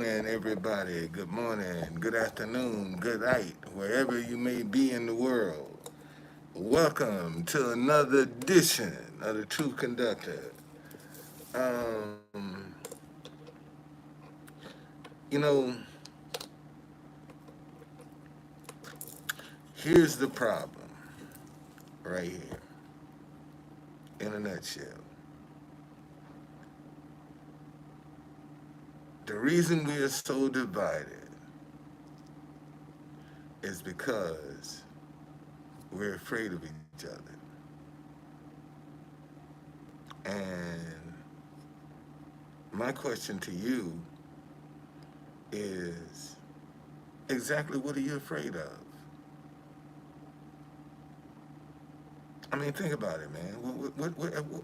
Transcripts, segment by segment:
morning, everybody. Good morning, good afternoon, good night, wherever you may be in the world. Welcome to another edition of the Truth Conductor. Um, you know, here's the problem right here in a nutshell. The reason we are so divided is because we're afraid of each other. And my question to you is exactly what are you afraid of? I mean, think about it, man. What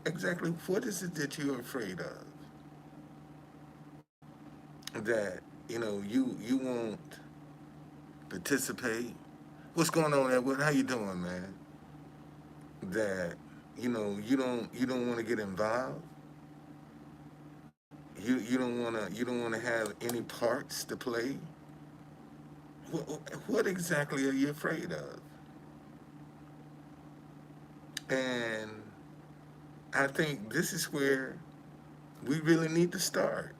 exactly, what is it that you're afraid of? That, you won't participate? What's going on there? How you doing, man? That, you don't want to get involved? You don't want to have any parts to play? What exactly are you afraid of? And I think this is where we really need to start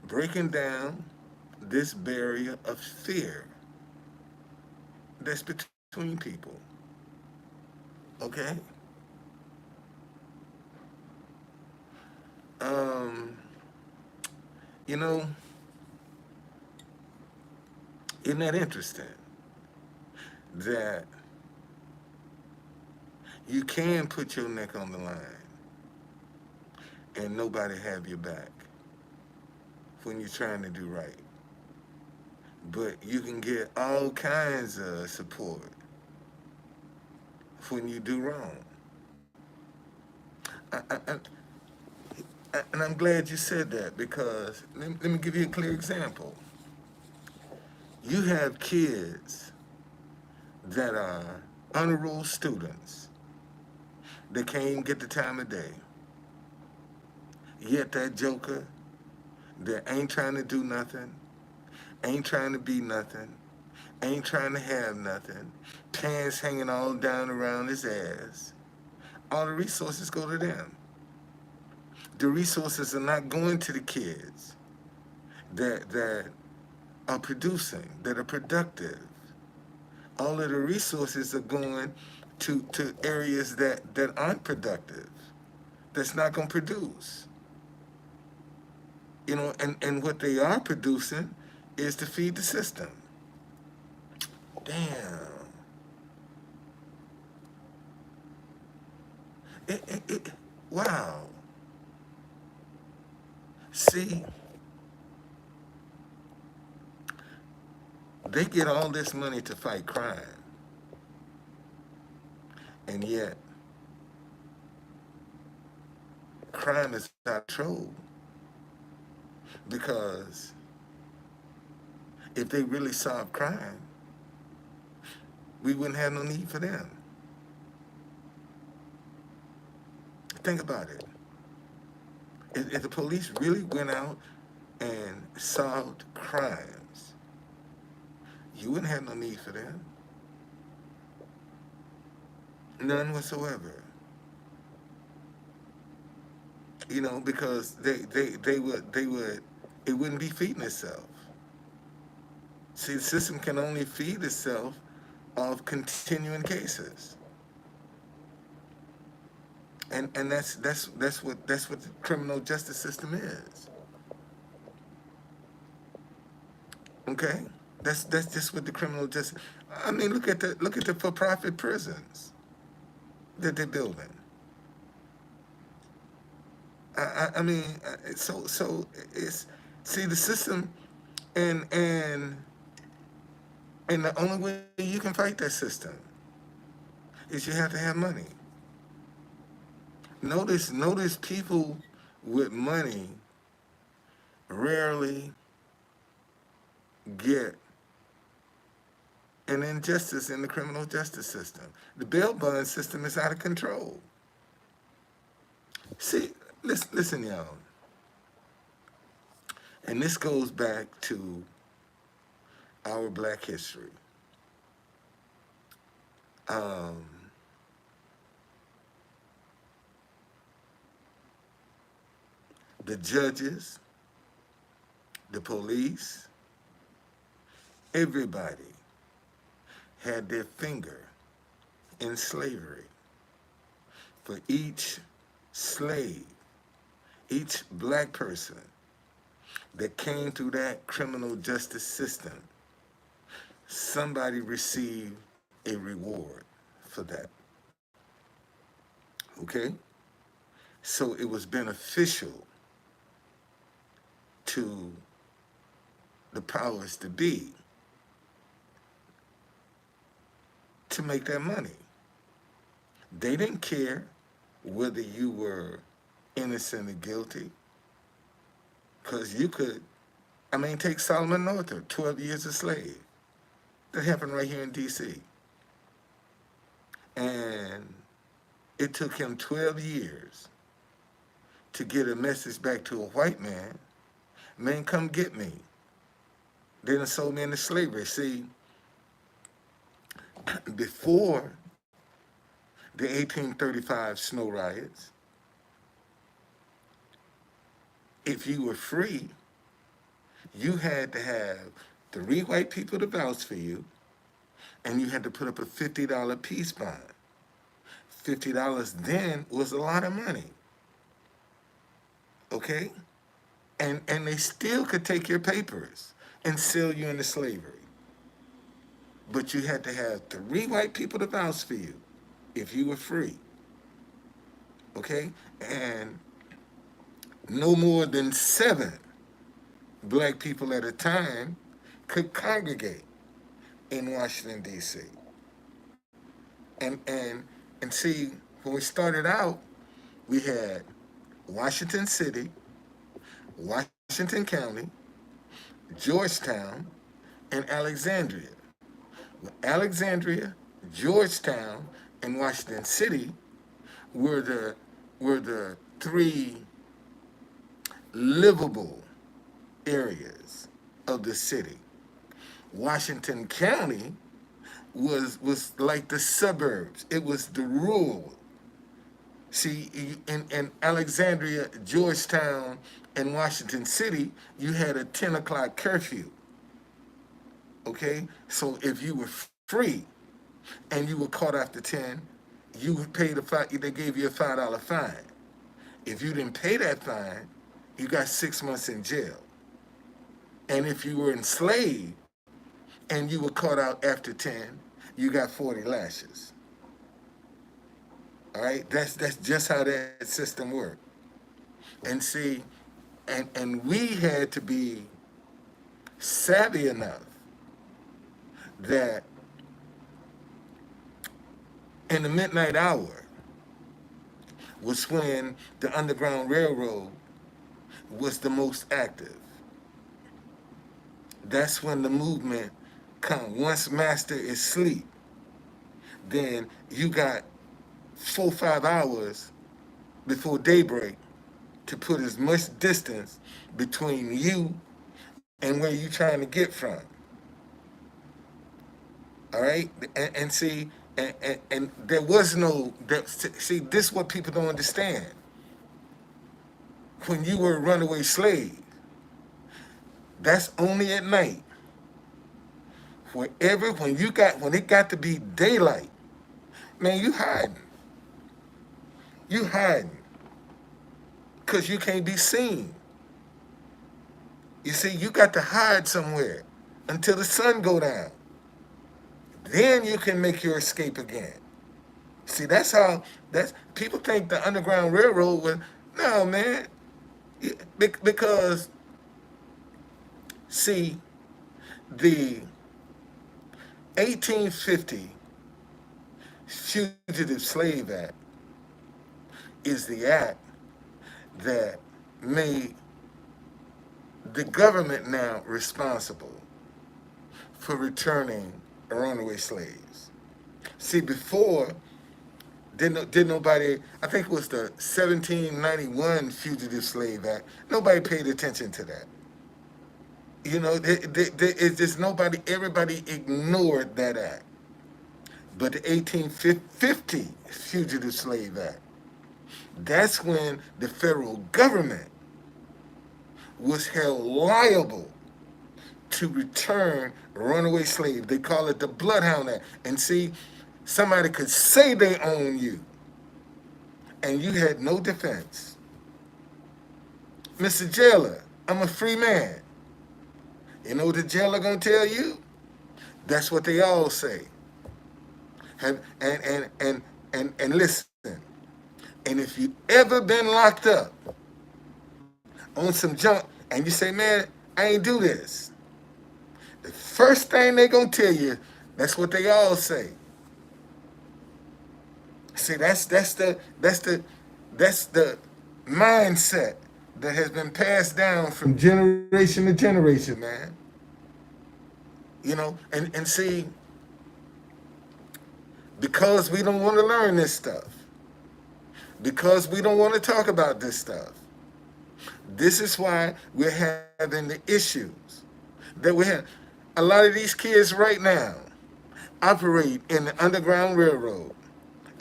breaking down this barrier of fear that's between people. Okay? Um, you know, isn't that interesting that you can put your neck on the line and nobody have your back when you're trying to do right? But you can get all kinds of support when you do wrong. I, I, I, and I'm glad you said that because let me give you a clear example. You have kids that are honor roll students that can't even get the time of day. Yet that joker that ain't trying to do nothing, ain't trying to be nothing, ain't trying to have nothing, pants hanging all down around his ass, all the resources go to them. The resources are not going to the kids that are producing, that are productive. All of the resources are going to areas that aren't productive, that's not going to produce. And what they are producing is to feed the system. Damn. It, wow. See, they get all this money to fight crime, and yet crime is out of control because if they really solved crime, we wouldn't have no need for them. Think about it. If the police really went out and solved crimes, you wouldn't have no need for them. None whatsoever. Because they would it wouldn't be feeding itself. See, the system can only feed itself of continuing cases. And that's what the criminal justice system is. Okay? That's just what the criminal justice. I mean, look at the for-profit prisons that they're building. I mean, so it's, see, the system, and and and the only way you can fight that system is you have to have money. Notice people with money rarely get an injustice in the criminal justice system. The bail bond system is out of control. See, listen, y'all. And this goes back to our black history. Um, the judges, the police, everybody had their finger in slavery. For each slave, each black person that came through that criminal justice system, somebody received a reward for that. Okay? So it was beneficial to the powers to be to make that money. They didn't care whether you were innocent or guilty, because you could, take Solomon Northup, 12 years a slave. That happened right here in D.C. And it took him 12 years to get a message back to a white man, come get me. They done sold me into slavery. See, before the 1835 snow riots, if you were free, you had to have 3 white people to vouch for you, and you had to put up a $50 peace bond. $50 then was a lot of money. Okay? And they still could take your papers and sell you into slavery. But you had to have 3 white people to vouch for you if you were free. Okay? And no more than 7 black people at a time could congregate in Washington, D.C. And see, when we started out, we had Washington City, Washington County, Georgetown, and Alexandria. Alexandria, Georgetown, and Washington City were the 3 livable areas of the city. Washington County was like the suburbs. It was the rural. See, in Alexandria, Georgetown, and Washington City, you had a 10 o'clock curfew. Okay? So if you were free and you were caught after 10, you would pay the fine. They gave you a $5 fine. If you didn't pay that fine, you got 6 months in jail. And if you were enslaved and you were caught out after 10, you got 40 lashes. All right? That's just how that system worked. And see, and we had to be savvy enough that in the midnight hour was when the Underground Railroad was the most active. That's when the movement comes. Once master is asleep, then you got 4 or 5 hours before daybreak to put as much distance between you and where you're trying to get from. All right? And see, and there was no, see, this is what people don't understand. When you were a runaway slave, that's only at night. When it got to be daylight, man, you hiding. You hiding. Because you can't be seen. You see, you got to hide somewhere until the sun go down. Then you can make your escape again. See, people think the Underground Railroad was, no, man. Because, see, the 1850 Fugitive Slave Act is the act that made the government now responsible for returning runaway slaves. See, before, did nobody, I think it was the 1791 Fugitive Slave Act, nobody paid attention to that. You know, there's nobody, everybody ignored that act. But the 1850 Fugitive Slave Act, that's when the federal government was held liable to return runaway slaves. They call it the Bloodhound Act. And see, somebody could say they own you, and you had no defense. Mr. Jailer, I'm a free man. You know what the jailer gonna tell you? That's what they all say. And listen. And if you ever been locked up on some junk, and you say, "Man, I ain't do this," the first thing they gonna tell you, that's what they all say. See, that's the mindset that has been passed down from generation to generation, man. You know, and see, because we don't want to learn this stuff, because we don't want to talk about this stuff, this is why we're having the issues that we have. A lot of these kids right now operate in the Underground Railroad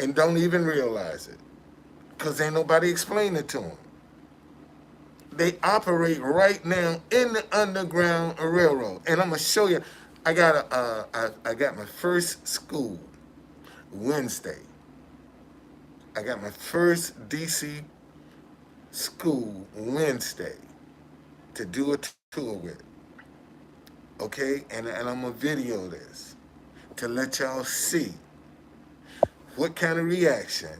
and don't even realize it because ain't nobody explain it to them. They operate right now in the Underground Railroad, and I'm gonna show you. I got my first school Wednesday. I got my first DC school Wednesday to do a tour with. Okay, and I'm gonna video this to let y'all see what kind of reaction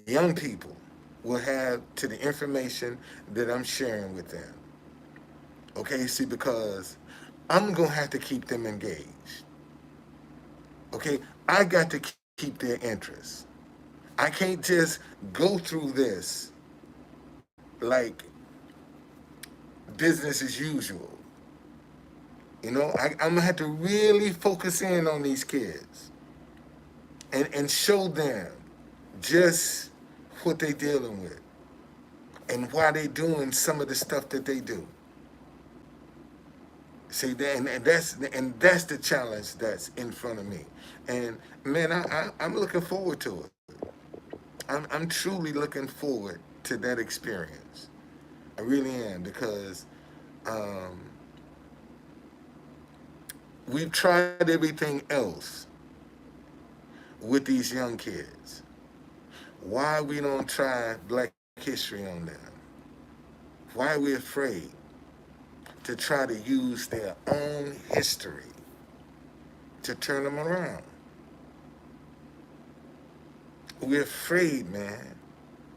young people will have to the information that I'm sharing with them. Okay, see, because I'm gonna have to keep them engaged. Okay, I got to keep their interest. I can't just go through this like business as usual. You know, I'm gonna have to really focus in on these kids and show them just what they dealing with and why they doing some of the stuff that they do. See, and that's the challenge that's in front of me. And man, I'm looking forward to it. I'm truly looking forward to that experience. I really am because um, we've tried everything else with these young kids. Why we don't try Black History on them? Why are we afraid to try to use their own history to turn them around? We're afraid, man,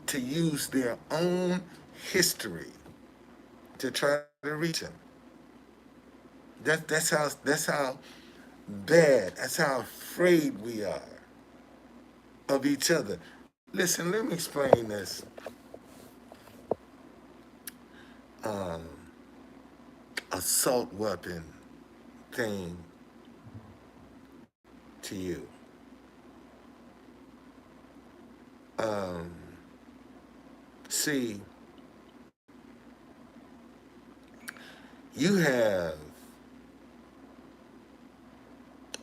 to use their own history to try to reach them. That's how bad, that's how afraid we are of each other. Listen, let me explain this um, assault weapon thing to you. Um, See, you have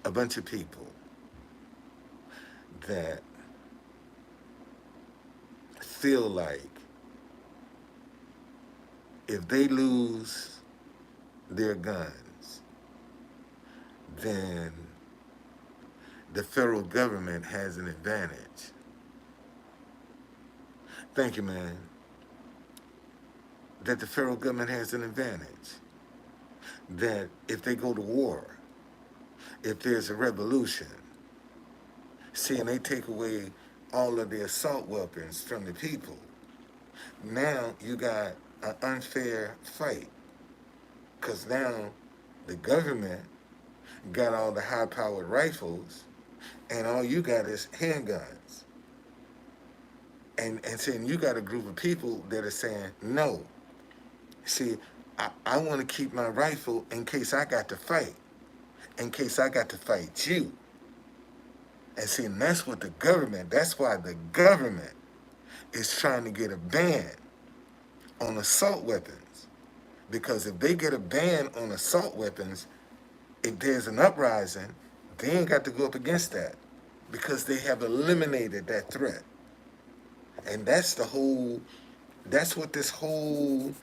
a bunch of people that feel like if they lose their guns, then the federal government has an advantage. Thank you, man. That the federal government has an advantage. That if they go to war, if there's a revolution, see, and they take away all of the assault weapons from the people, now you got an unfair fight. Because now the government got all the high-powered rifles, and all you got is handguns. And saying you got a group of people that are saying, no. See, I want to keep my rifle in case I got to fight, in case I got to fight you. And see, and that's why the government is trying to get a ban on assault weapons. Because if they get a ban on assault weapons, if there's an uprising, they ain't got to go up against that because they have eliminated that threat. And that's what this whole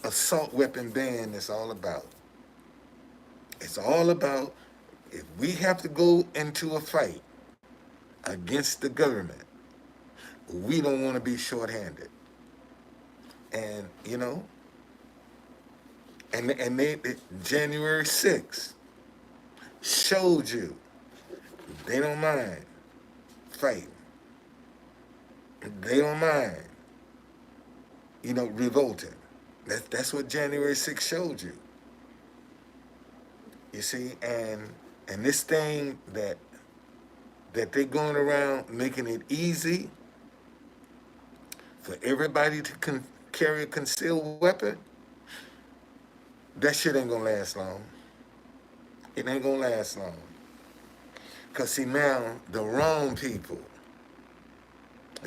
assault weapon ban is all about. It's all about if we have to go into a fight against the government, we don't want to be shorthanded. And, and January 6th showed you they don't mind fighting. They don't mind, revolting. That's what January 6th showed you. You see, and this thing that they're going around making it easy for everybody to carry a concealed weapon, that shit ain't gonna last long. It ain't gonna last long. Because see, now the wrong people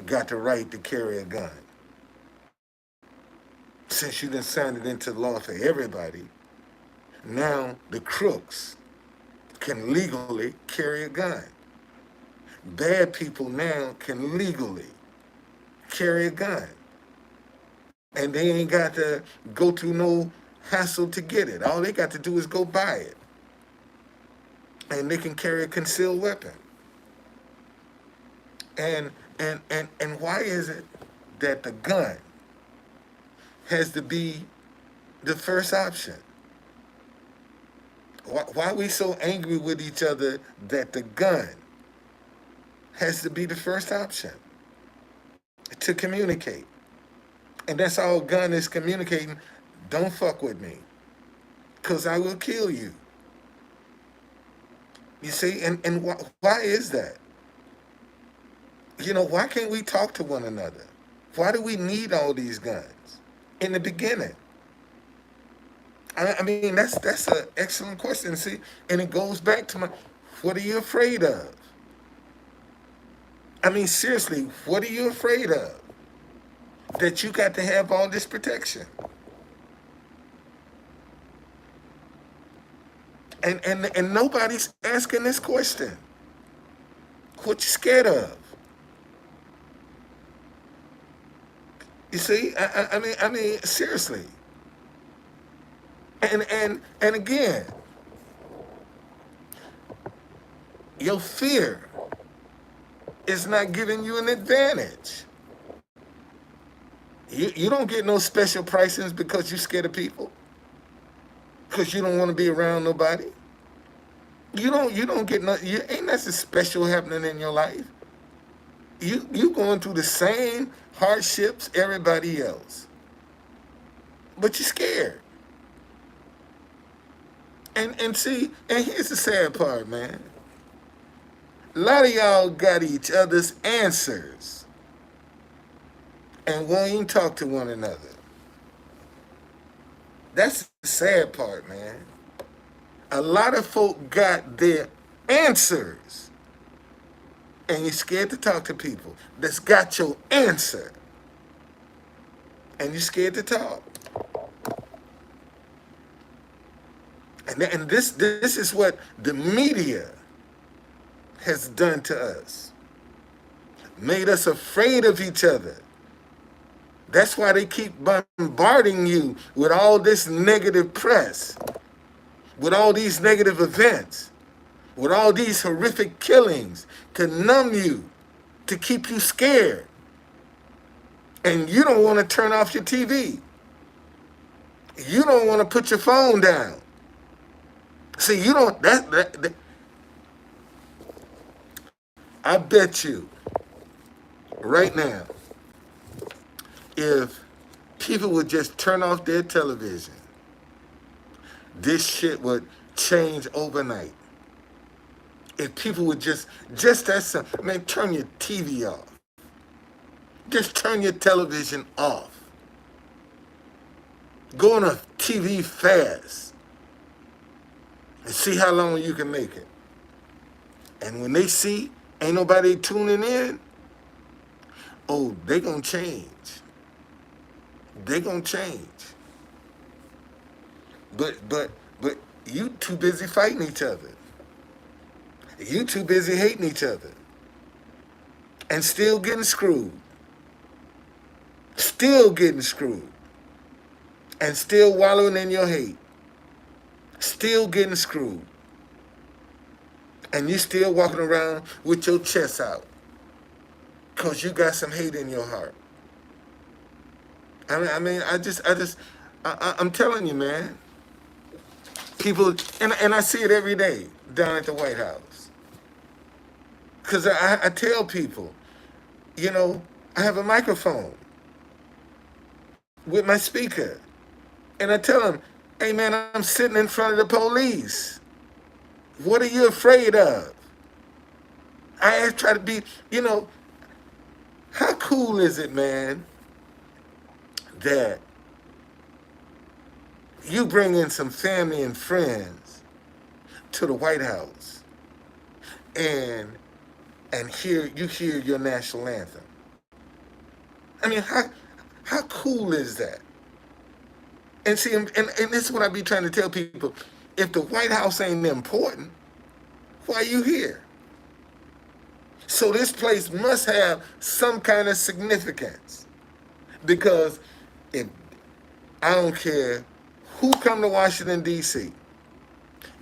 got the right to carry a gun. Since you done signed it into law for everybody, now the crooks can legally carry a gun. Bad people now can legally carry a gun. And they ain't got to go through no hassle to get it. All they got to do is go buy it. And they can carry a concealed weapon. And why is it that the gun has to be the first option? Why are we so angry with each other that the gun has to be the first option to communicate? And that's all a gun is communicating. Don't fuck with me, because I will kill you. You see, and why is that? Why can't we talk to one another? Why do we need all these guns in the beginning? I mean, that's an excellent question. See, and it goes back to what are you afraid of? I mean, seriously, what are you afraid of? That you got to have all this protection. And nobody's asking this question. What you scared of? You see, I mean, seriously. And again, your fear is not giving you an advantage. You don't get no special pricings because you're scared of people. Because you don't want to be around nobody. You don't get no. Ain't nothing special happening in your life. You going through the same hardships everybody else, but you're scared. And see, and here's the sad part, man. A lot of y'all got each other's answers and won't even talk to one another. That's the sad part, man. A lot of folk got their answers, and you're scared to talk to people that's got your answer, and you're scared to talk. And this is what the media has done to us. Made us afraid of each other. That's why they keep bombarding you with all this negative press, with all these negative events, with all these horrific killings to numb you, to keep you scared. And you don't want to turn off your TV. You don't want to put your phone down. See, you don't, that I bet you right now, if people would just turn off their television, this shit would change overnight. If people would just that simple, man, turn your TV off. Just turn your television off. Go on a TV fast and see how long you can make it. And when they see ain't nobody tuning in, oh, they gonna change. They gonna change. But you too busy fighting each other. You too busy hating each other. And still getting screwed. Still getting screwed. And still wallowing in your hate. Still getting screwed. And you still walking around with your chest out. Because you got some hate in your heart. I'm telling you, man. People, and I see it every day down at the White House. Because I tell people, you know, I have a microphone with my speaker. And I tell them, hey, man, I'm sitting in front of the police. What are you afraid of? I try to be, you know, how cool is it, man, that you bring in some family and friends to the White House and you hear your national anthem. I mean, how cool is that? And see, and this is what I be trying to tell people. If the White House ain't important, why are you here? So this place must have some kind of significance. Because if I don't care who come to Washington, D.C.,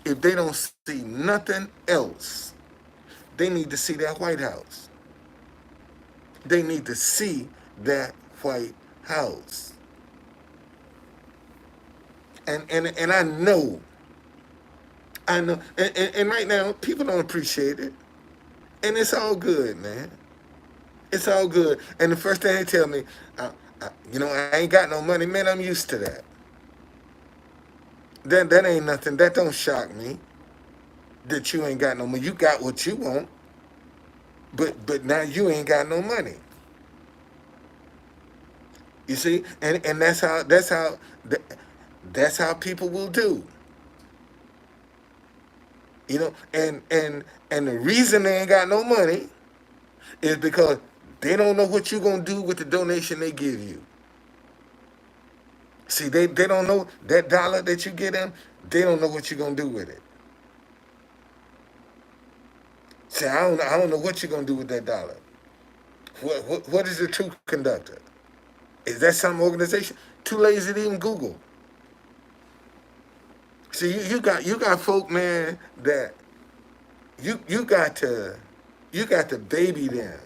if they don't see nothing else, they need to see that White House. They need to see that White House. And I know, and right now, people don't appreciate it. And it's all good, man. It's all good. And the first thing they tell me, you know, I ain't got no money. Man, I'm used to that. That ain't nothing. That don't shock me. That you ain't got no money. You got what you want. But now you ain't got no money. You see? And that's how people will do. You know, and the reason they ain't got no money is because they don't know what you're gonna do with the donation they give you. See, they don't know that dollar that you get them, they don't know what you're gonna do with it. See, I don't know what you're gonna do with that dollar. What is the Truth Conductor? Is that some organization? Too lazy to even Google. See, you got folk, man, that you got to baby them.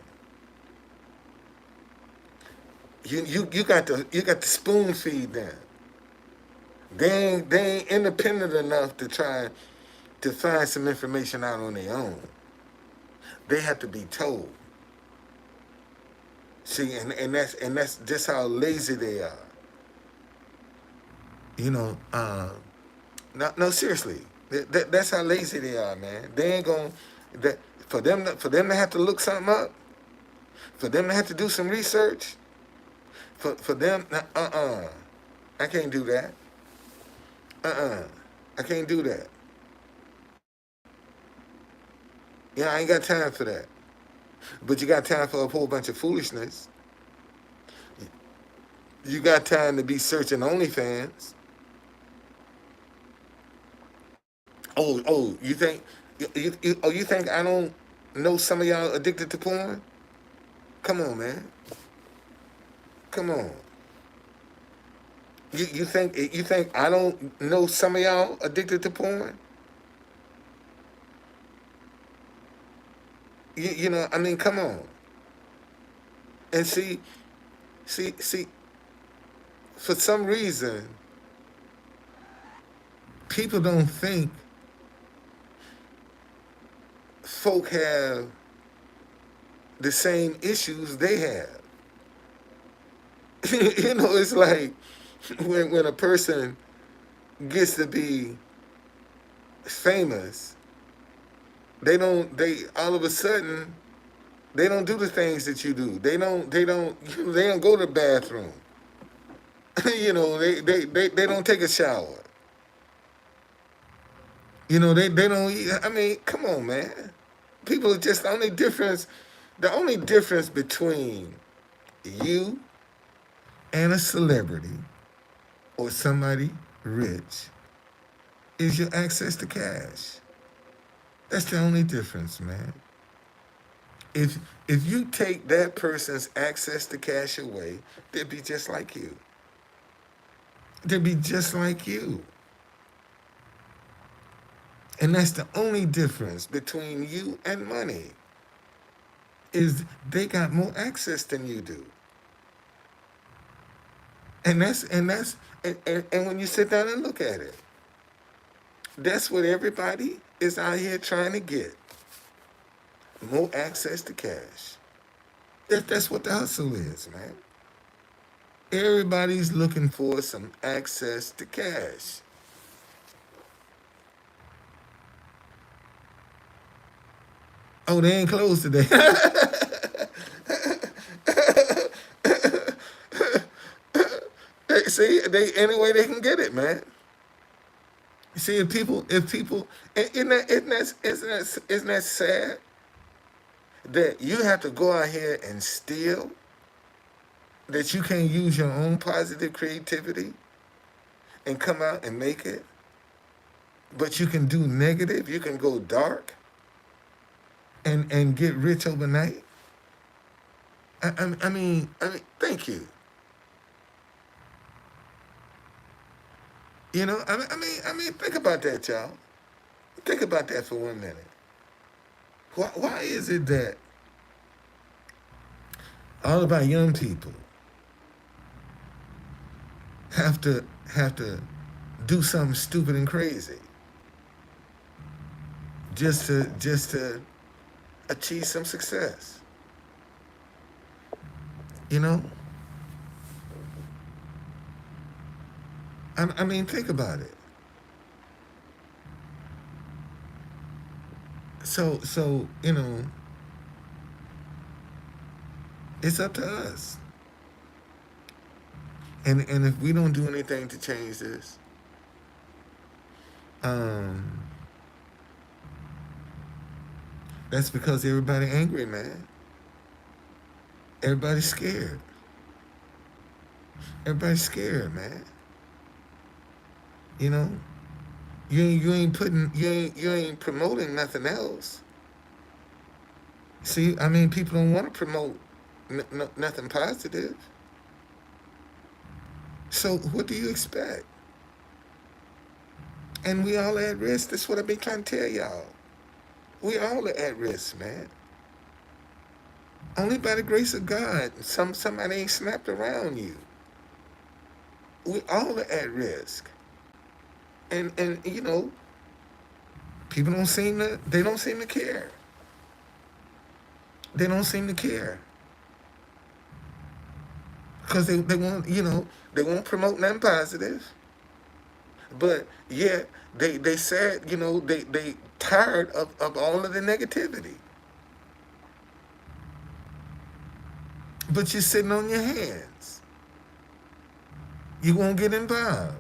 You got to spoon feed them. They ain't independent enough to try to find some information out on their own. They have to be told. See, and that's just how lazy they are. You know, no, seriously, that's how lazy they are, man. They ain't gonna that for them to have to look something up, for them to have to do some research, for them, I can't do that. I can't do that. Yeah, I ain't got time for that. But you got time for a whole bunch of foolishness. You got time to be searching OnlyFans. You think you think I don't know some of y'all addicted to porn? Come on, man. Come on. You think I don't know some of y'all addicted to porn? You know, I mean, come on. And see, for some reason, people don't think folk have the same issues they have. You know, it's like when a person gets to be famous, they all of a sudden they don't do the things that you do. They don't go to the bathroom. You know, they don't take a shower. You know, they don't eat. I mean, come on, man. People are just the only difference between you and a celebrity or somebody rich is your access to cash. That's the only difference, man. If if you take that person's access to cash away, they'd be just like you. They'd be just like you. And that's the only difference between you and money is they got more access than you do. And when you sit down and look at it, that's what everybody is out here trying to get. More access to cash. That's what the hustle is, man. Everybody's looking for some access to cash. Oh, they ain't closed today. See, they any way they can get it, man. See, if people, isn't that sad that you have to go out here and steal, that you can't use your own positive creativity and come out and make it, but you can do negative, you can go dark and get rich overnight. I mean, thank you. Think about that, y'all. Think about that for 1 minute. Why is it that all of our young people have to do something stupid and crazy just to achieve some success? You know, I mean, think about it. So it's up to us. And if we don't do anything to change this, um, that's because everybody angry, man. Everybody's scared. Everybody's scared, man. You know, you ain't promoting nothing else. See, I mean, people don't want to promote nothing positive. So what do you expect? And we all at risk. That's what I've been trying to tell y'all. We all are at risk, man. Only by the grace of God, somebody ain't snapped around you. We all are at risk. And people don't seem to care. They don't seem to care. Because they won't promote nothing positive. But yet they said, they tired of all of the negativity. But you're sitting on your hands. You won't get involved.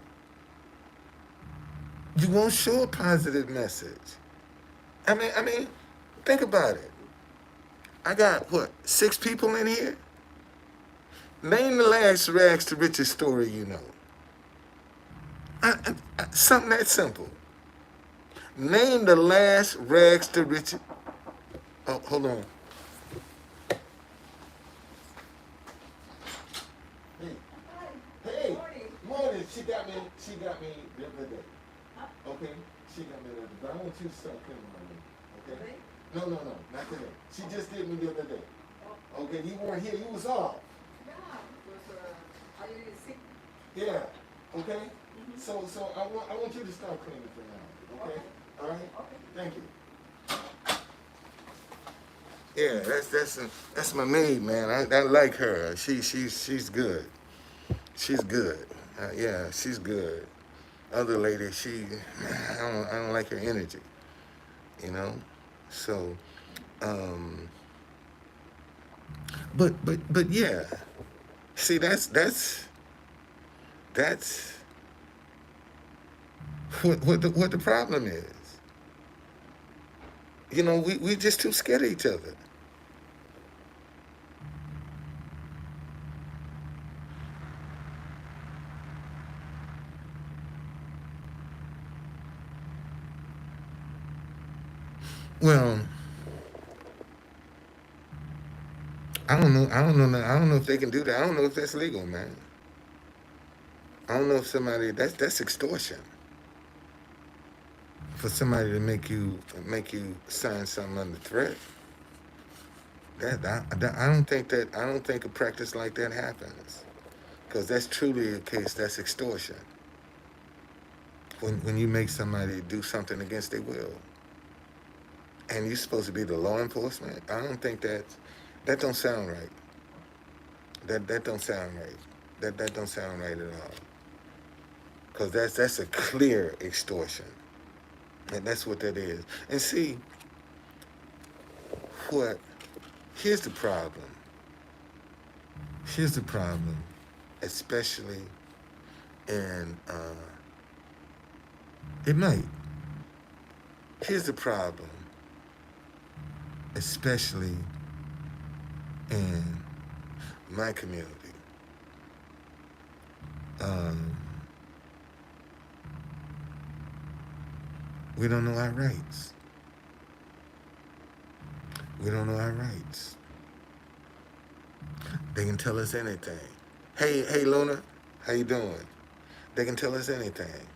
You won't show a positive message. I mean, think about it. I got what, 6 people in here? Name the last rags to riches story you know. Something that simple. Name the last rags to riches. Oh, hold on. Hey, hey, morning. She got me the other day. Okay, she got me the other day. But I want you to start cleaning my room. Okay? No, not today. She just did me the other day. Okay, you weren't here. You was off. Yeah. Okay. So I want you to start cleaning for now. Okay. All right. Thank you. Yeah, that's my maid, man. I like her. She's good. She's good. Yeah, she's good. Other lady, I don't like her energy. You know. So, um, but yeah. See, that's what the problem is. We just too scared of each other. Well, I don't know. I don't know. I don't know if they can do that. I don't know if that's legal, man. I don't know if somebody that's extortion for somebody to make you sign something under threat. I don't think a practice like that happens because that's truly a case. That's extortion when you make somebody do something against their will, and you're supposed to be the law enforcement. I don't think that don't sound right. That don't sound right. That don't sound right at all. Because that's a clear extortion, and that's what that is. And see, what? Here's the problem. Here's the problem, especially in it might. Here's the problem, especially in my community. Um, we don't know our rights. We don't know our rights. They can tell us anything. Hey, Luna, how you doing? They can tell us anything,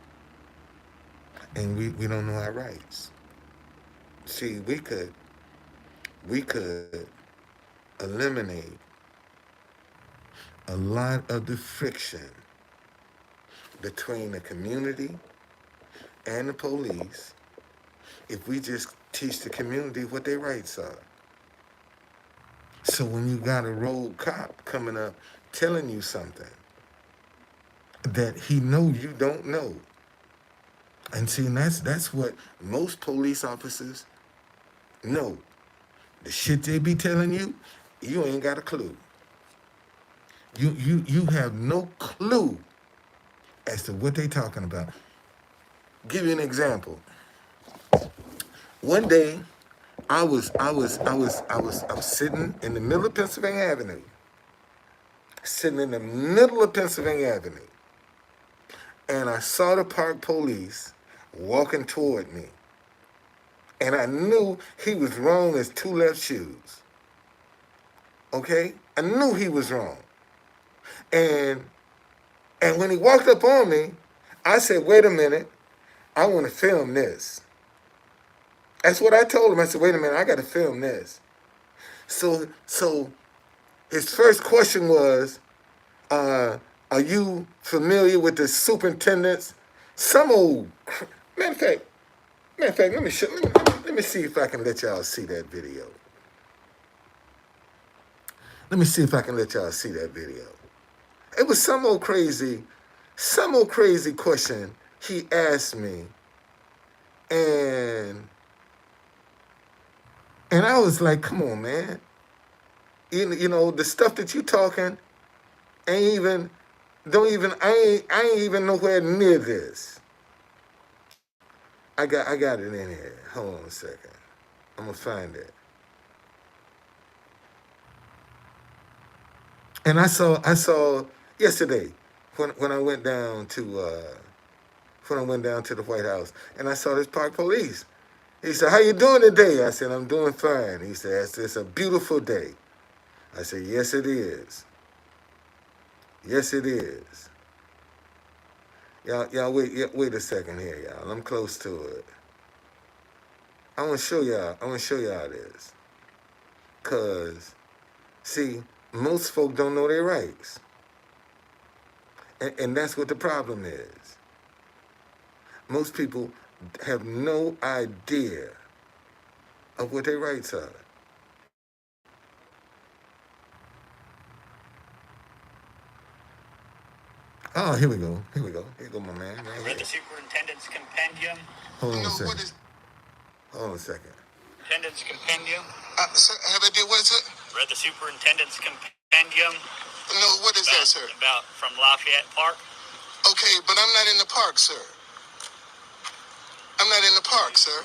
and we don't know our rights. See, we could eliminate a lot of the friction between the community and the police if we just teach the community what their rights are. So when you got a rogue cop coming up telling you something that he know you don't know, and see, and that's what most police officers know. The shit they be telling you, you ain't got a clue. You have no clue as to what they talking about. Give you an example. One day, I was sitting in the middle of Pennsylvania Avenue. Sitting in the middle of Pennsylvania Avenue. And I saw the park police walking toward me. And I knew he was wrong as two left shoes. Okay? I knew he was wrong. And when he walked up on me, I said, wait a minute, I want to film this. That's what I told him. I said, wait a minute, I got to film this. So his first question was, are you familiar with the superintendent's? Some old, matter of fact, let me see if I can let y'all see that video. Let me see if I can let y'all see that video. It was some old crazy question he asked me, and I was like, come on, man. You know the stuff that you talking I ain't even nowhere near this. I got it in here. Hold on a second. I'm gonna find it. And I saw yesterday when I went down to the White House, and I saw this park police. He said, "How you doing today?" I said, "I'm doing fine." He said, "It's a beautiful day." I said, "Yes, it is. Yes, it is." Y'all wait a second here, y'all. I'm close to it. I want to show y'all this. Cause see, most folk don't know their rights. And that's what the problem is. Most people have no idea of what their rights are. Oh, here we go. Here go my man. Right Read the superintendent's compendium. Hold on a second. Hold on a second. Superintendent's compendium. Sir, have I did what, sir? Read the superintendent's compendium. No, what is that, sir? About from Lafayette Park. Okay, but I'm not in the park, sir. I'm not in the park, sir.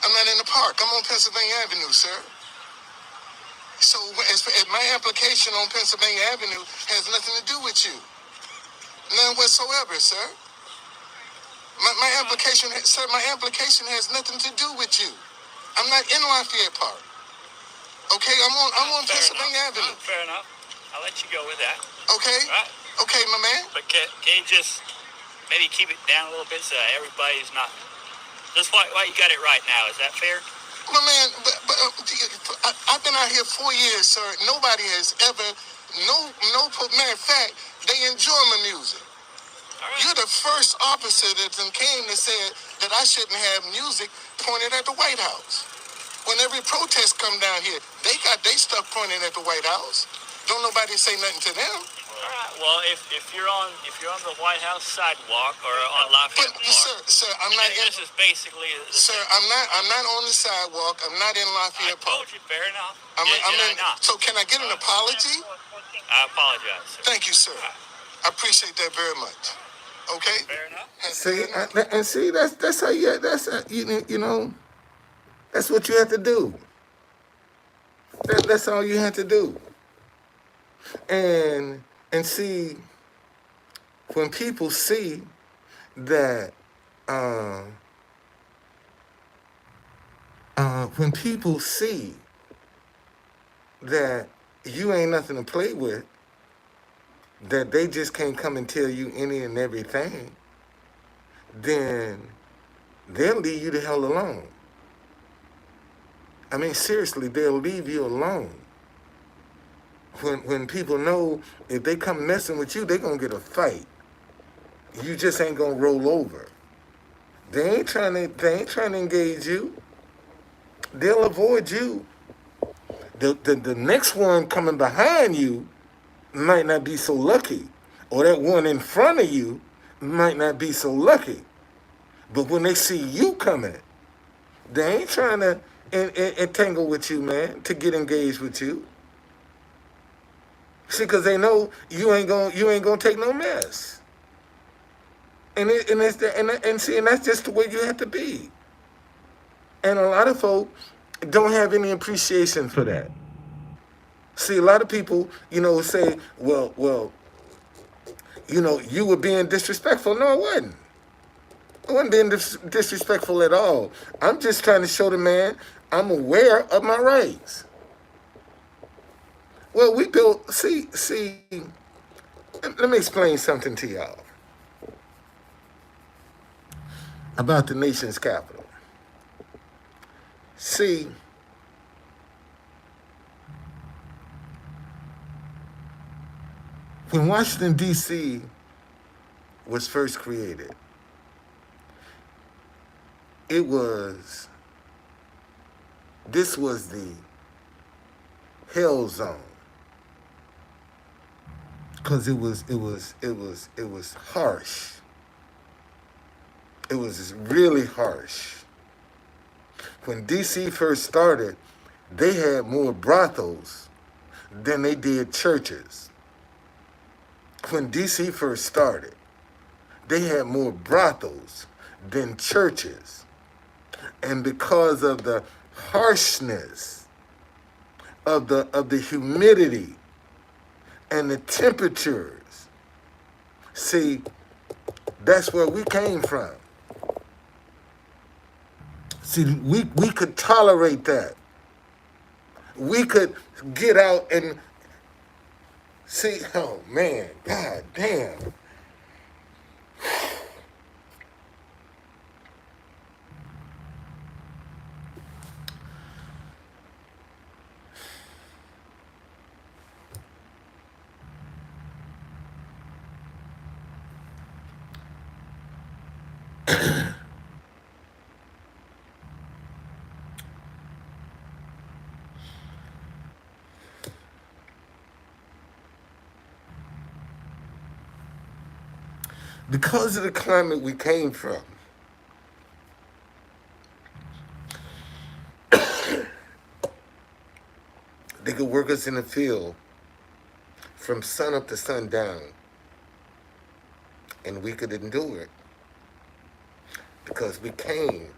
I'm not in the park. I'm on Pennsylvania Avenue, sir. So my application on Pennsylvania Avenue has nothing to do with you. None whatsoever, sir. My application, sir, my application has nothing to do with you. I'm not in Lafayette Park. Okay, I'm on Fair Pennsylvania enough. Avenue. Fair enough. I'll let you go with that. Okay? Right. Okay, my man. But can you just maybe keep it down a little bit so everybody's not... Just why you got it right now. Is that fair? My man, I've been out here 4 years, sir. Nobody has ever, matter of fact, they enjoy my music. All right. You're the first officer that came that said that I shouldn't have music pointed at the White House. When every protest come down here, they got their stuff pointed at the White House. Don't nobody say nothing to them. All right. Well, if you're on the White House sidewalk or on Lafayette But Park, sir, I'm not in. this is basically Sir, I'm not on the sidewalk. I'm not in I Lafayette told Park. you, fair enough. I'm Did in. I not? So can I get an apology? I apologize, sir. Thank you, sir. I appreciate that very much. Okay. Fair enough. See, that's how you know, that's what you have to do. That's all you have to do. And see, when people see that, when people see that you ain't nothing to play with, that they just can't come and tell you any and everything, then they'll leave you the hell alone. I mean, seriously, they'll leave you alone. When people know if they come messing with you, they're going to get a fight. You just ain't going to roll over. They ain't trying to engage you. They'll avoid you. The next one coming behind you might not be so lucky. Or that one in front of you might not be so lucky. But when they see you coming, they ain't trying to entangle with you, man, to get engaged with you. See, because they know you ain't gonna take no mess. And that's just the way you have to be. And a lot of folk don't have any appreciation for that. See, a lot of people, say, well, you were being disrespectful. No, I wasn't. I wasn't being disrespectful at all. I'm just trying to show the man I'm aware of my rights. Well, we built, see, let me explain something to y'all about the nation's capital. See, when Washington, D.C. was first created, this was the hell zone. Because it was harsh. It was really harsh. When DC first started, they had more brothels than they did churches. When DC first started, they had more brothels than churches. And because of the harshness of the humidity and the temperatures, see, that's where we came from. See, we could tolerate that. We could get out and see, oh man, god damn. Because of the climate we came from, they could work us in the field from sun up to sundown, and we could endure it because we came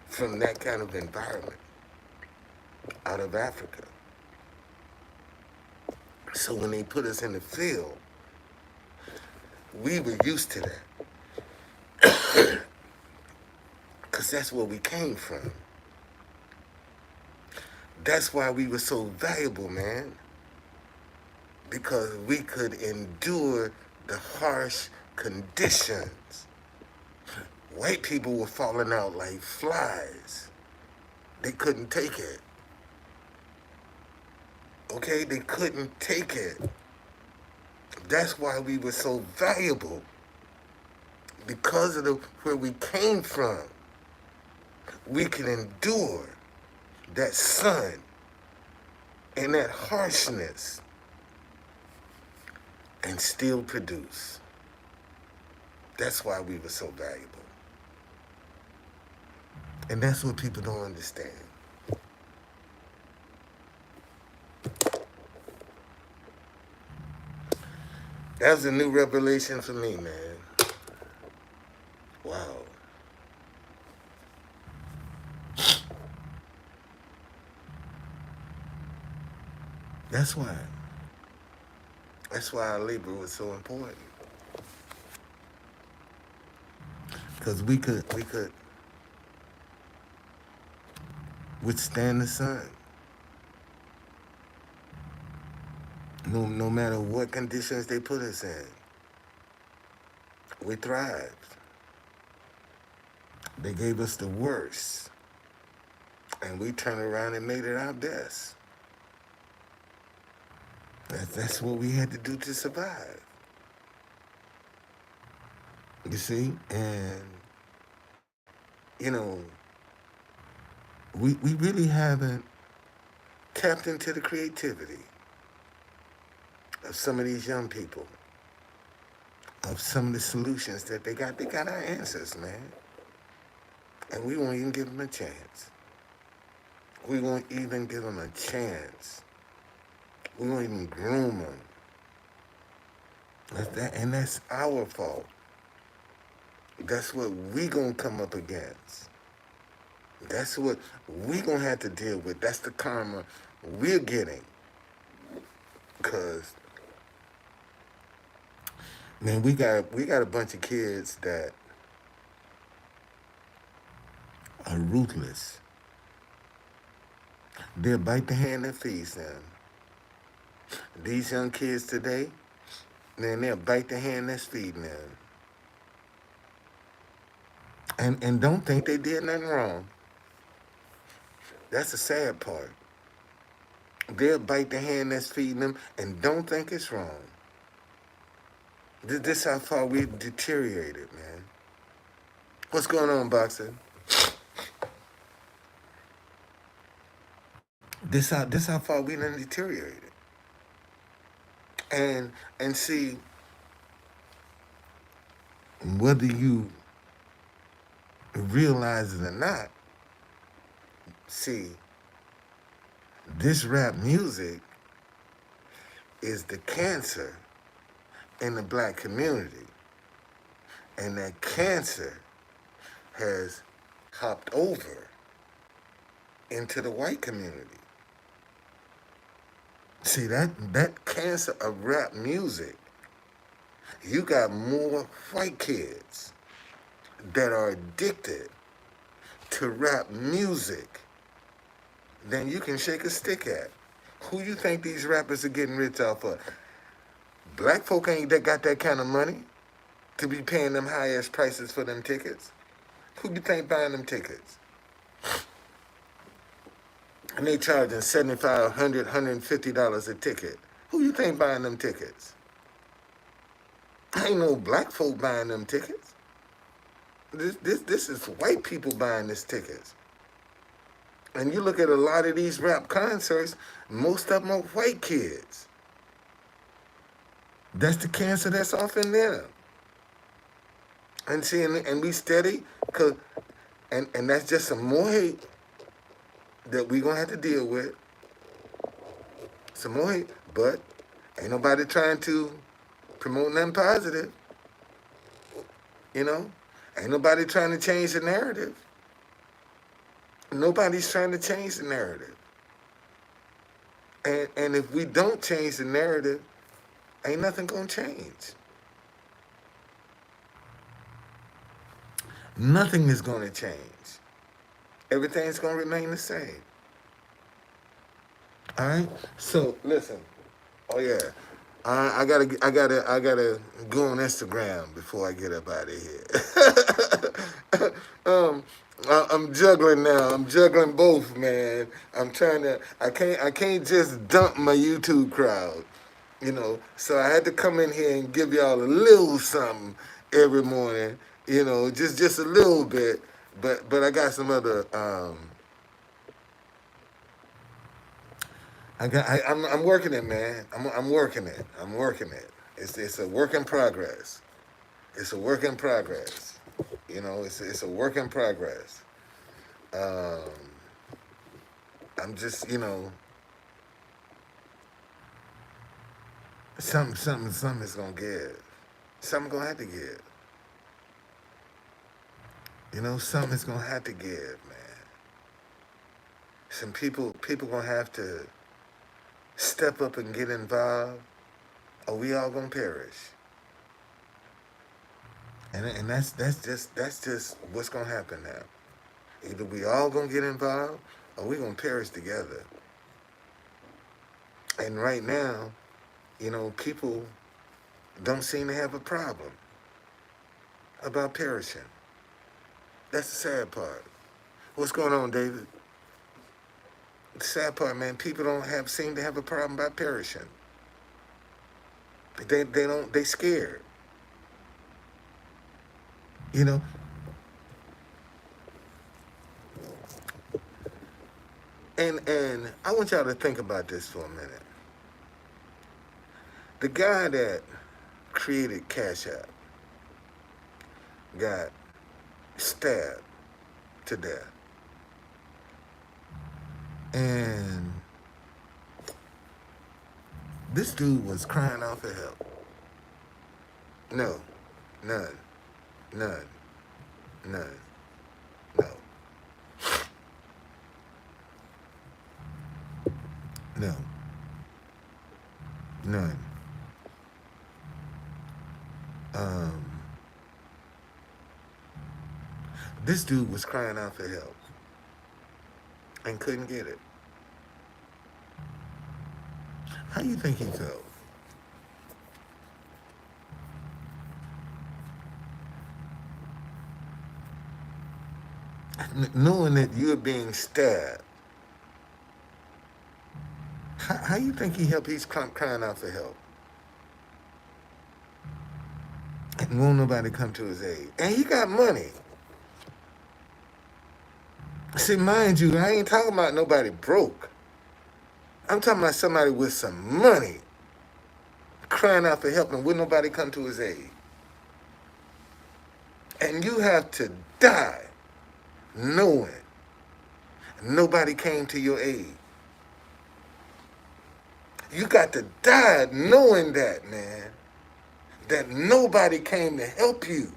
from that kind of environment out of Africa. So when they put us in the field, we were used to that because that's where we came from. That's why we were so valuable, man. Because we could endure the harsh conditions. White people were falling out like flies. They couldn't take it. Okay? They couldn't take it. That's why we were so valuable. Because of where we came from, we can endure that sun and that harshness and still produce. That's why we were so valuable. And that's what people don't understand. That was a new revelation for me, man. Wow. That's why. That's why our labor was so important. Because we could withstand the sun. No matter what conditions they put us in. We thrived. They gave us the worst. And we turned around and made it our best. That's what we had to do to survive. You see? And, you know, we really haven't tapped into the creativity of some of these young people, of some of the solutions that they got. They got our answers, man. And we won't even give them a chance. We won't even give them a chance. We won't even groom them. And that's our fault. That's what we gonna come up against. That's what we gonna have to deal with. That's the karma we're getting. Cause man, we got a bunch of kids that are ruthless. They'll bite the hand that feeds them. These young kids today, man, they'll bite the hand that's feeding them. And don't think they did nothing wrong. That's the sad part. They'll bite the hand that's feeding them and don't think it's wrong. This is how far we've deteriorated, man. What's going on, Boxer? This how far we done deteriorated. And see, whether you realize it or not, see, this rap music is the cancer in the black community. And that cancer has hopped over into the white community. See, that cancer of rap music, you got more white kids that are addicted to rap music than you can shake a stick at. Who you think these rappers are getting rich off of? Black folk ain't got that kind of money to be paying them highest prices for them tickets. Who you think buying them tickets? And they charging $75, $100, $150 a ticket. Who you think buying them tickets? Ain't no black folk buying them tickets. This is white people buying these tickets. And you look at a lot of these rap concerts, most of them are white kids. That's the cancer that's off in them. And see, and we steady, and that's just some more hate that we gonna have to deal with. Some more hate, but ain't nobody trying to promote nothing positive. You know? Ain't nobody trying to change the narrative. Nobody's trying to change the narrative. And if we don't change the narrative, ain't nothing gonna change. Nothing is gonna change. Everything's gonna remain the same. All right. So listen. Oh yeah. I gotta go on Instagram before I get up out of here. I'm juggling now. I'm juggling both, man. I'm trying to. I can't just dump my YouTube crowd, So I had to come in here and give y'all a little something every morning, just a little bit. But I got some other. I'm working it, man. I'm working it. I'm working it. It's a work in progress. It's a work in progress. It's a work in progress. Um, I'm just, something is gonna give. Something gonna have to give. Something is gonna have to give, man. Some people gonna have to step up and get involved, or we all gonna perish. And that's just what's gonna happen now. Either we all gonna get involved, or we gonna perish together. And right now, people don't seem to have a problem about perishing. That's the sad part. What's going on, David? The sad part, man, people don't seem to have a problem about perishing. They scared. You know? And I want y'all to think about this for a minute. The guy that created Cash App got stabbed to death. And this dude was crying out for help. No, none, no. No, none. This dude was crying out for help and couldn't get it. How do you think he felt? Knowing that you're being stabbed, how you think he helped? He's crying out for help. And won't nobody come to his aid. And he got money. See, mind you, I ain't talking about nobody broke. I'm talking about somebody with some money crying out for help and wouldn't nobody come to his aid. And you have to die knowing nobody came to your aid. You got to die knowing that, man, that nobody came to help you.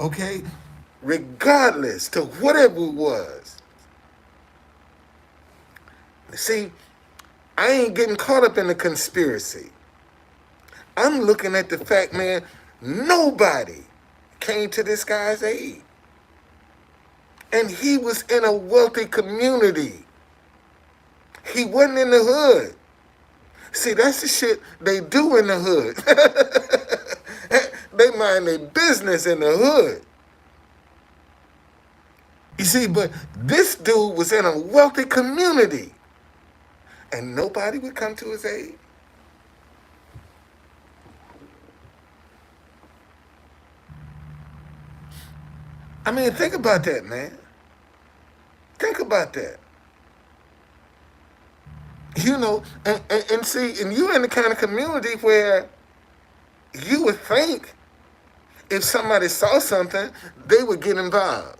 Okay? Regardless to whatever it was. See, I ain't getting caught up in the conspiracy. I'm looking at the fact, man, nobody came to this guy's aid. And he was in a wealthy community. He wasn't in the hood. See, that's the shit they do in the hood. They mind their business in the hood. You see, but this dude was in a wealthy community. And nobody would come to his aid. I mean, think about that, man. Think about that. And see, and you're in the kind of community where you would think if somebody saw something, they would get involved.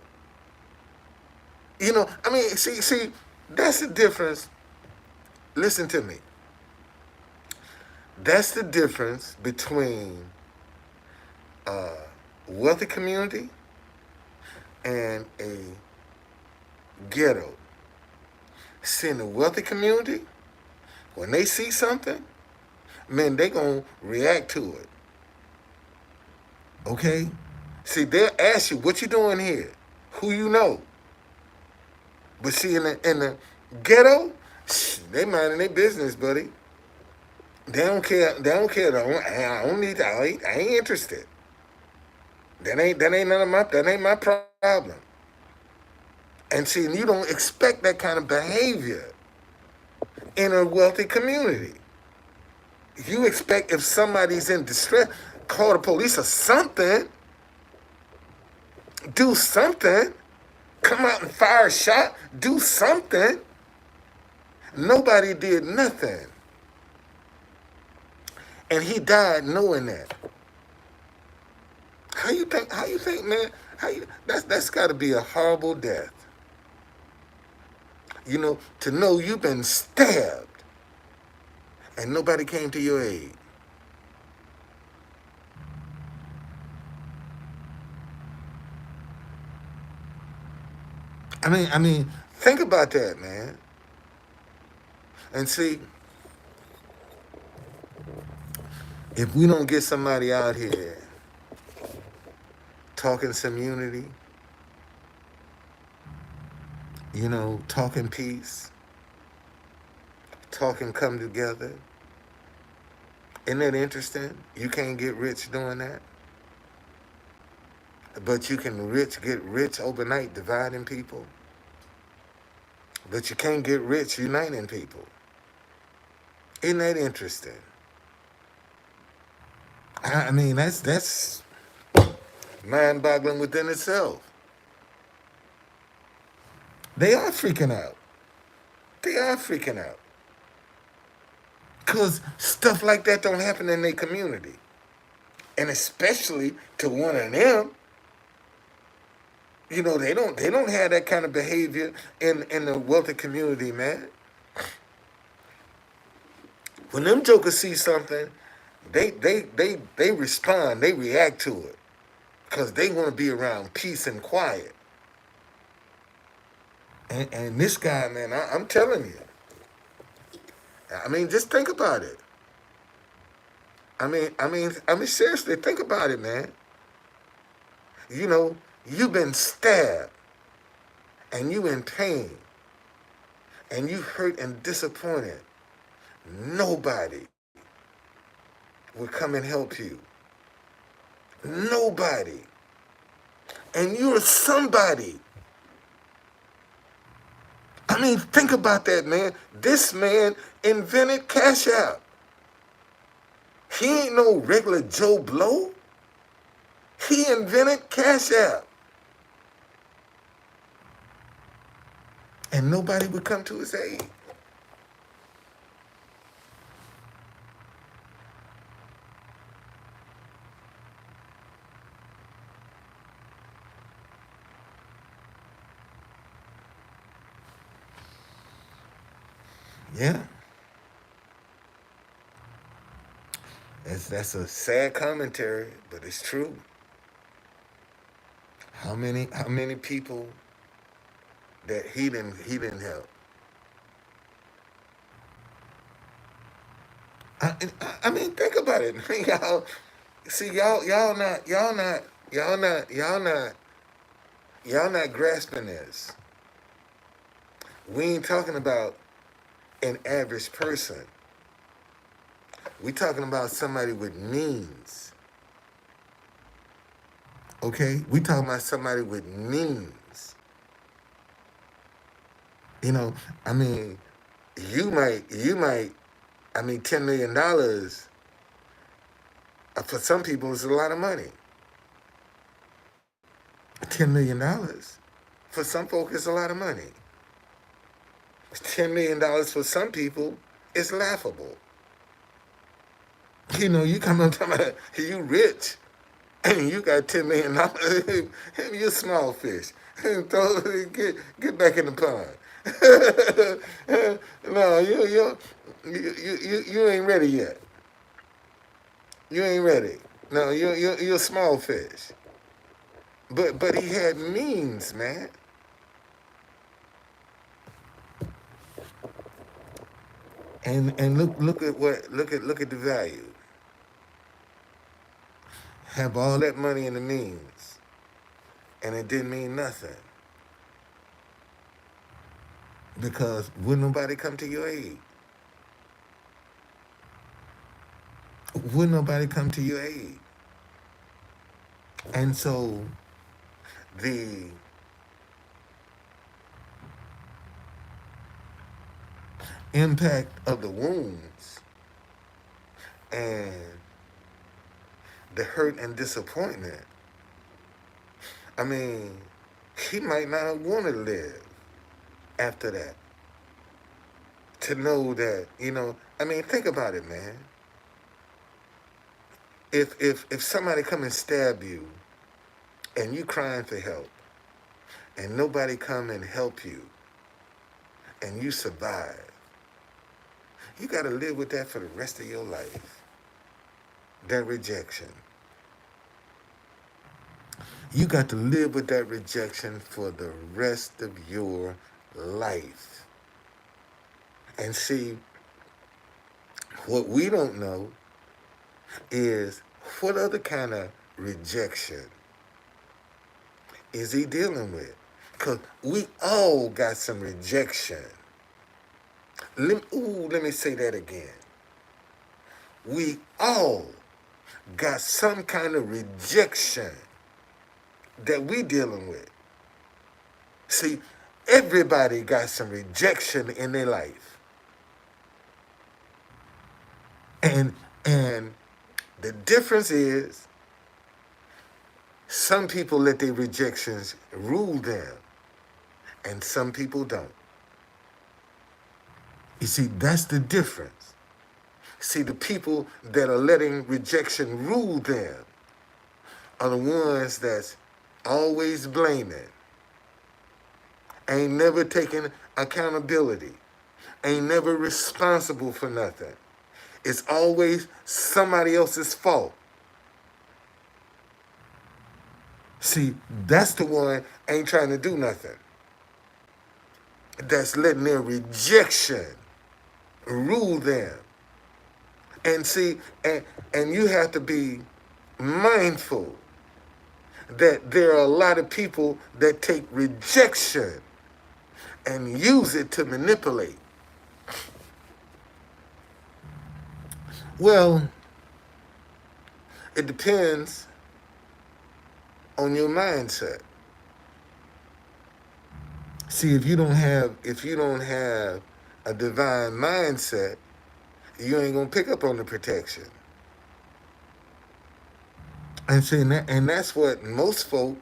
I mean, see, that's the difference. Listen to me. That's the difference between a wealthy community and a ghetto. See, in a wealthy community, when they see something, man, they gonna react to it. Okay? See, they'll ask you, what you doing here? Who you know? But see, in the ghetto, they minding their business, buddy. They don't care. They don't care. I don't need. I ain't interested. That ain't none of my. That ain't my problem. And see, you don't expect that kind of behavior in a wealthy community. You expect if somebody's in distress, call the police or something. Do something. Come out and fire a shot. Do something. Nobody did nothing. And he died knowing that. How you think, man? That's gotta be a horrible death. To know you've been stabbed and nobody came to your aid. I mean, think about that, man. And see, if we don't get somebody out here talking some unity, talking peace, talking come together, isn't that interesting? You can't get rich doing that, but you can get rich overnight dividing people. But you can't get rich uniting people. Isn't that interesting? I mean, that's mind-boggling within itself. They are freaking out. They are freaking out. Because stuff like that don't happen in their community. And especially to one of them, they don't have that kind of behavior in the wealthy community, man. When them jokers see something, they respond, they react to it. Because they want to be around peace and quiet. And this guy, man, I'm telling you. I mean, just think about it. I mean, seriously, think about it, man. You've been stabbed, and you in pain, and you hurt and disappointed. Nobody will come and help you. Nobody. And you're somebody. I mean, think about that, man. This man invented Cash App. He ain't no regular Joe Blow. He invented Cash App. And nobody would come to his aid. Yeah. That's a sad commentary, but it's true. How many people that he didn't help? I mean, think about it, y'all. See, y'all not grasping this. We ain't talking about an average person. We talking about somebody with means. Okay? We talking about somebody with means. I mean, you might, $10 million for some people is a lot of money. $10 million for some folk is a lot of money. $10 million for some people is laughable. You come up talking about you rich and you got $10 million. You're a small fish. Get back in the pond. No, you ain't ready yet. You ain't ready. No, you're a small fish. But he had means, man. And look at the value. Have all that money and the means, and it didn't mean nothing. because would nobody come to your aid? Would nobody come to your aid? And so the impact of the wounds and the hurt and disappointment, I mean, he might not want to live after that. To know that, I mean, think about it, man. If somebody come and stab you and you crying for help and nobody come and help you and you survive, you got to live with that for the rest of your life. That rejection. You got to live with that rejection for the rest of your life. And see, what we don't know is what other kind of rejection is he dealing with? Because we all got some rejection. Let me say that again. We all got some kind of rejection that we dealing with. See, everybody got some rejection in their life. And the difference is some people let their rejections rule them and some people don't. You see, that's the difference. See, the people that are letting rejection rule them are the ones that's always blaming, ain't never taking accountability, ain't never responsible for nothing. It's always somebody else's fault. See, that's the one ain't trying to do nothing. That's letting their rejection rule them. And see, and you have to be mindful that there are a lot of people that take rejection and use it to manipulate. Well, it depends on your mindset. See, if you don't have a divine mindset, you ain't gonna pick up on the protection. And see, and that's what most folk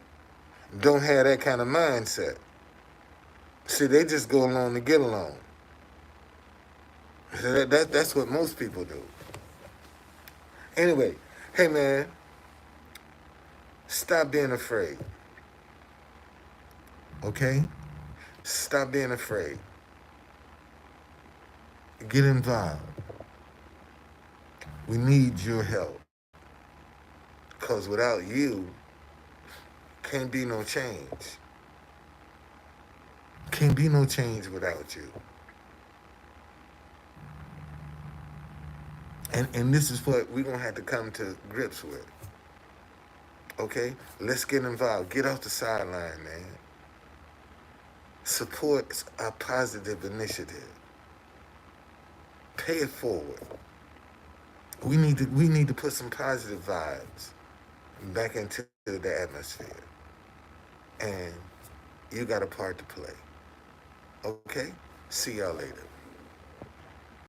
don't have, that kind of mindset. See, they just go along to get along. That's what most people do. Anyway, hey man, stop being afraid. Okay? Stop being afraid. Get involved. We need your help. Because without you, can't be no change. Can't be no change without you. And this is what we're going to have to come to grips with. Okay? Let's get involved. Get off the sideline, man. Support a positive initiative. Pay it forward. We need to put some positive vibes back into the atmosphere. And you got a part to play. Okay? See y'all later.